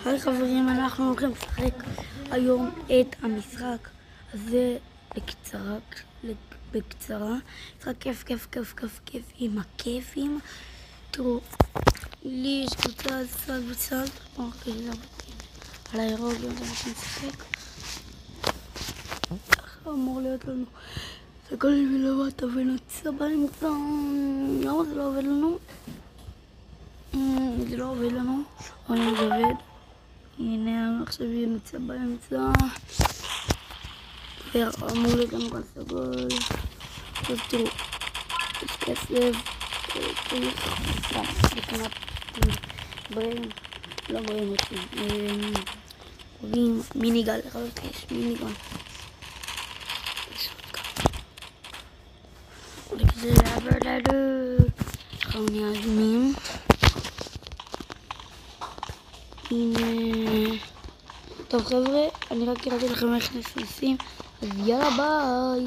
היי חברים, אנחנו הולכים לשחק היום את המשחק הזה בקצרה. משחק כיף עם הכיפים. תראו, לי יש קבוצה צד בצד, על הירוק, זה אנחנו נשחק. אמור להיות לנו סגלים מלמטה ונצא באמצע. למה זה לא עובד לנו? זה לא עובד לנו, אבל זה עובד. הנה, עכשיו נצא באמצע. ואמור להיות לנו כאן סגול. אז תראו, יש כסף. לקנות דברים, לא רואים אותי. רואים מיניגל, יש מיניגל. זה עכשיו נהיה אדומים. הנה. טוב חבר'ה, אני רק הראיתי לכם איך נכנסים, אז יאללה ביי.